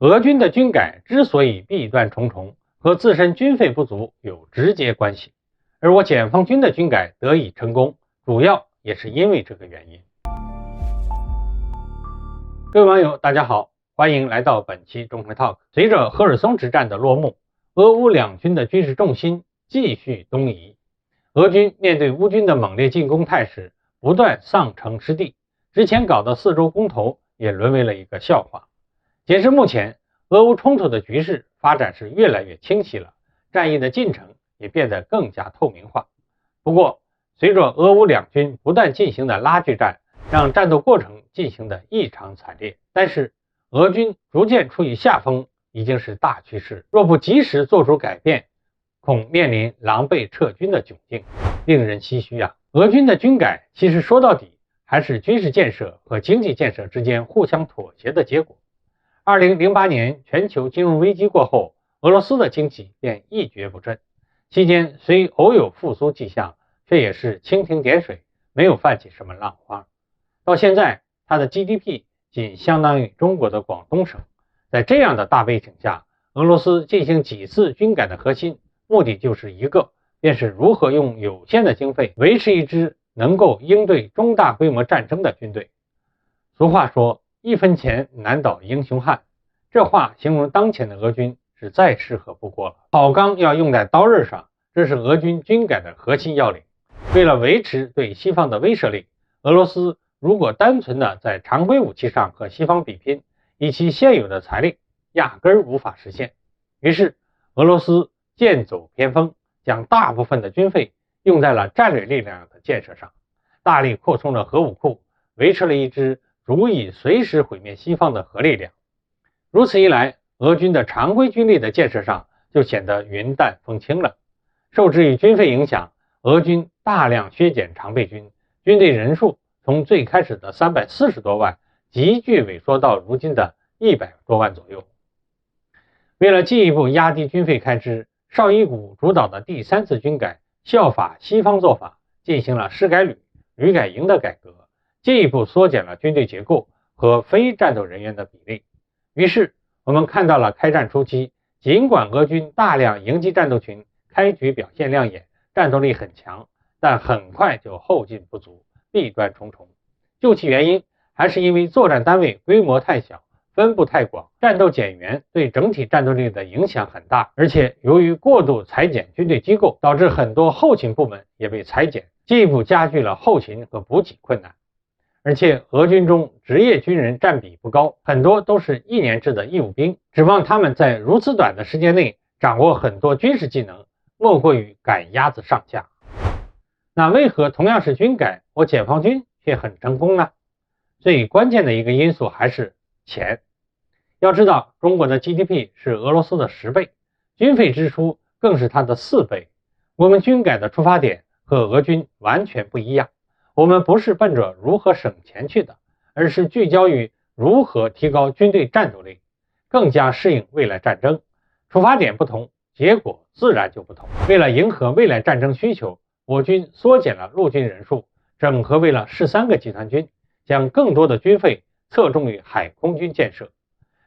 俄军的军改之所以弊端重重，和自身军费不足有直接关系，而我解放军的军改得以成功，主要也是因为这个原因。各位网友大家好，欢迎来到本期中科 Talk。 随着赫尔松之战的落幕，俄乌两军的军事重心继续东移，俄军面对乌军的猛烈进攻态势，不断丧城失地，之前搞的4州公投也沦为了一个笑话。截至目前，俄乌冲突的局势发展是越来越清晰了，战役的进程也变得更加透明化。不过，随着俄乌两军不断进行的拉锯战，让战斗过程进行的异常惨烈，但是俄军逐渐处于下风已经是大趋势，若不及时做出改变，恐面临狼狈撤军的窘境，令人唏嘘啊。俄军的军改其实说到底还是军事建设和经济建设之间互相妥协的结果。2008年全球金融危机过后，俄罗斯的经济便一蹶不振，期间虽偶有复苏迹象，却也是蜻蜓点水，没有泛起什么浪花。到现在，它的 GDP 仅相当于中国的广东省。在这样的大背景下，俄罗斯进行几次军改的核心目的就是一个，便是如何用有限的经费维持一支能够应对中大规模战争的军队。俗话说1分钱难倒英雄汉，这话形容当前的俄军是再适合不过了。好钢要用在刀刃上，这是俄军军改的核心要领。为了维持对西方的威慑力，俄罗斯如果单纯的在常规武器上和西方比拼，以其现有的财力压根儿无法实现。于是俄罗斯剑走偏锋，将大部分的军费用在了战略力量的建设上，大力扩充了核武库，维持了一支足以随时毁灭西方的核力量。如此一来，俄军的常规军力的建设上就显得云淡风轻了。受制于军费影响，俄军大量削减常备军，军队人数从最开始的340多万急剧萎缩到如今的100多万左右。为了进一步压低军费开支，绍伊古主导的第3次军改效法西方做法，进行了师改旅、旅改营的改革，进一步缩减了军队结构和非战斗人员的比例。于是我们看到了开战初期，尽管俄军大量营级战斗群开局表现亮眼，战斗力很强，但很快就后劲不足，弊端重重。究其原因，还是因为作战单位规模太小，分布太广，战斗减员对整体战斗力的影响很大，而且由于过度裁减军队机构，导致很多后勤部门也被裁减，进一步加剧了后勤和补给困难。而且俄军中职业军人占比不高，很多都是1年制的义务兵，指望他们在如此短的时间内掌握很多军事技能，莫过于赶鸭子上架。那为何同样是军改，我解放军却很成功呢？最关键的一个因素还是钱。要知道，中国的 GDP 是俄罗斯的10倍，军费支出更是它的4倍。我们军改的出发点和俄军完全不一样，我们不是奔着如何省钱去的，而是聚焦于如何提高军队战斗力，更加适应未来战争。出发点不同，结果自然就不同。为了迎合未来战争需求，我军缩减了陆军人数，整合为了13个集团军，将更多的军费侧重于海空军建设。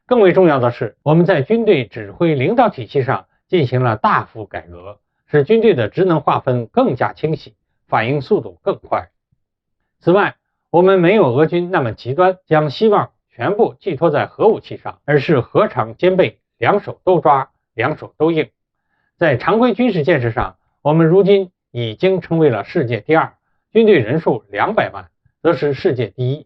更为重要的是，我们在军队指挥领导体系上进行了大幅改革，使军队的职能划分更加清晰，反应速度更快。此外，我们没有俄军那么极端，将希望全部寄托在核武器上，而是核常兼备，两手都抓，两手都硬。在常规军事建设上，我们如今已经成为了世界第2，军队人数200万，则是世界第1。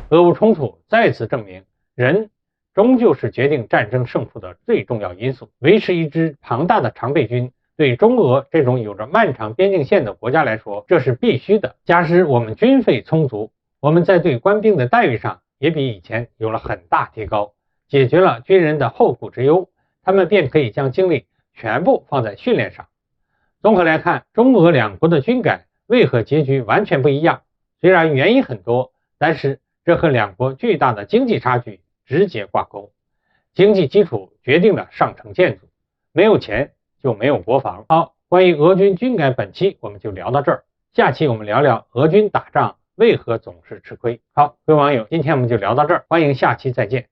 俄乌冲突再次证明，人终究是决定战争胜负的最重要因素。维持一支庞大的常备军，对中俄这种有着漫长边境线的国家来说，这是必须的。假使我们军费充足，我们在对官兵的待遇上也比以前有了很大提高，解决了军人的后顾之忧，他们便可以将精力全部放在训练上。综合来看，中俄两国的军改为何结局完全不一样？虽然原因很多，但是这和两国巨大的经济差距直接挂钩。经济基础决定了上层建筑，没有钱就没有国防。好，关于俄军军改本期我们就聊到这儿，下期我们聊聊俄军打仗为何总是吃亏。好，各位网友，今天我们就聊到这儿，欢迎下期再见。